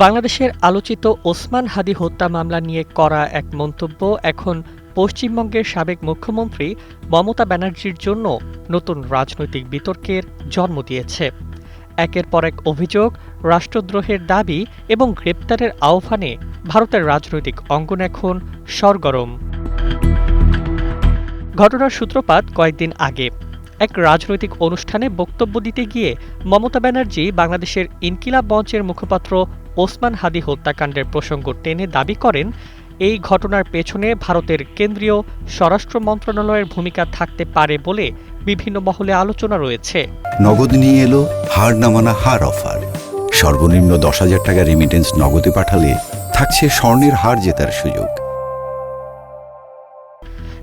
বাংলাদেশের আলোচিত ওসমান হাদী হত্যা মামলা নিয়ে করা এক মন্তব্য এখন পশ্চিমবঙ্গের সাবেক মুখ্যমন্ত্রী মমতা ব্যানার্জির জন্য নতুন রাজনৈতিক বিতর্কের জন্ম দিয়েছে। একের পর এক অভিযোগ, রাষ্ট্রদ্রোহের দাবি এবং গ্রেপ্তারের আহ্বানে ভারতের রাজনৈতিক অঙ্গন এখন সরগরম। ঘটনার সূত্রপাত কয়েকদিন আগে এক রাজনৈতিক অনুষ্ঠানে বক্তব্য দিতে গিয়ে মমতা ব্যানার্জি বাংলাদেশের ইনকিলাব মঞ্চের মুখপাত্র ওসমান হাদী হত্যাকাণ্ডের প্রসঙ্গ টেনে দাবি করেন, এই ঘটনার পেছনে ভারতের কেন্দ্রীয় স্বরাষ্ট্র মন্ত্রণালয়ের ভূমিকা থাকতে পারে বলে বিভিন্ন মহলে আলোচনা রয়েছে। নগদ নিয়ে এলো হার না মানা হার অফার। সর্বনিম্ন 10,000 টাকা রেমিটেন্স নগদে পাঠালে থাকছে স্বর্ণের হার জেতার সুযোগ।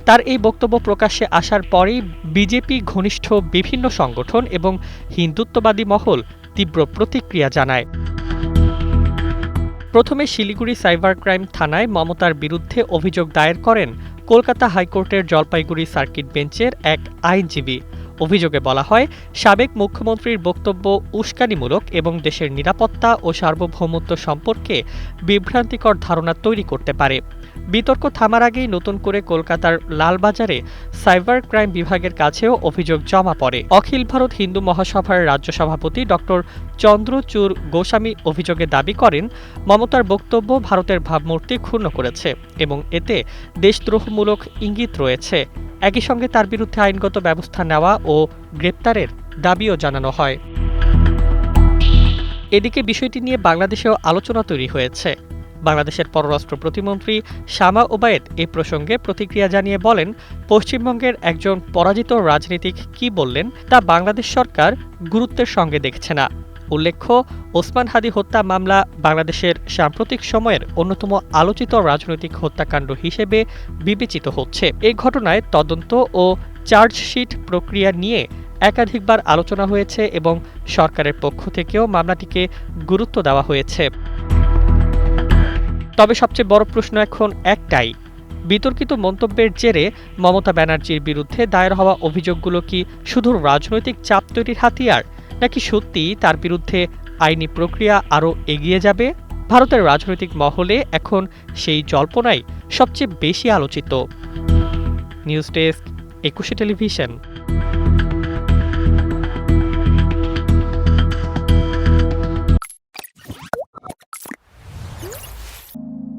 তার এই বক্তব্য প্রকাশ্যে আসার পরেই বিজেপি ঘনিষ্ঠ বিভিন্ন সংগঠন এবং হিন্দুত্ববাদী মহল তীব্র প্রতিক্রিয়া জানায়। প্রথমে শিলিগুড়ি সাইবার ক্রাইম থানায় মমতার বিরুদ্ধে অভিযোগ দায়ের করেন কলকাতা হাইকোর্টের জলপাইগুড়ি সার্কিট বেঞ্চের এক আইনজীবী। অভিযোগে বলা হয়, সাবেক মুখ্যমন্ত্রীর বক্তব্য উস্কানিমূলক এবং দেশের নিরাপত্তা ও সার্বভৌমত্ব সম্পর্কে বিভ্রান্তিকর ধারণা তৈরি করতে পারে। বিতর্ক থামার আগেই নতুন করে কলকাতার লালবাজারে সাইবার ক্রাইম বিভাগের কাছেও অভিযোগ জমা পড়ে। অখিল ভারত হিন্দু মহাসভার রাজ্য সভাপতি ডক্টর চন্দ্রচূড় গোস্বামী অভিযোগে দাবি করেন, মমতার বক্তব্য ভারতের ভাবমূর্তি ক্ষুণ্ণ করেছে এবং এতে দেশদ্রোহমূলক ইঙ্গিত রয়েছে। একই সঙ্গে তার বিরুদ্ধে আইনগত ব্যবস্থা নেওয়া ও গ্রেপ্তারের দাবিও জানানো হয়। এদিকে বিষয়টি নিয়ে বাংলাদেশেও আলোচনা তৈরি হয়েছে। বাংলাদেশের পররাষ্ট্র প্রতিমন্ত্রী শামা ওবায়েদ এ প্রসঙ্গে প্রতিক্রিয়া জানিয়ে বলেন, পশ্চিমবঙ্গের একজন পরাজিত রাজনীতিক কি বললেন তা বাংলাদেশ সরকার গুরুত্বের সঙ্গে দেখছে না। উল্লেখ্য, ওসমান হাদী হত্যা মামলা বাংলাদেশের সাম্প্রতিক সময়ের অন্যতম আলোচিত রাজনৈতিক হত্যাকাণ্ড হিসেবে বিবেচিত হচ্ছে। এই ঘটনায় তদন্ত ও চার্জশিট প্রক্রিয়া নিয়ে একাধিকবার আলোচনা হয়েছে এবং সরকারের পক্ষ থেকেও মামলাটিকে গুরুত্ব দেওয়া হয়েছে। তবে সবচেয়ে বড় প্রশ্ন এখন একটাই, বিতর্কিত মন্তব্যের জেরে মমতা ব্যানার্জির বিরুদ্ধে দায়ের হওয়া অভিযোগগুলো কি শুধু রাজনৈতিক চাপ তৈরির হাতিয়ার, নাকি সত্যি তার বিরুদ্ধে আইনি প্রক্রিয়া আরও এগিয়ে যাবে? ভারতের রাজনৈতিক মহলে এখন সেই জল্পনাই সবচেয়ে বেশি আলোচিত। News desk, 21 television.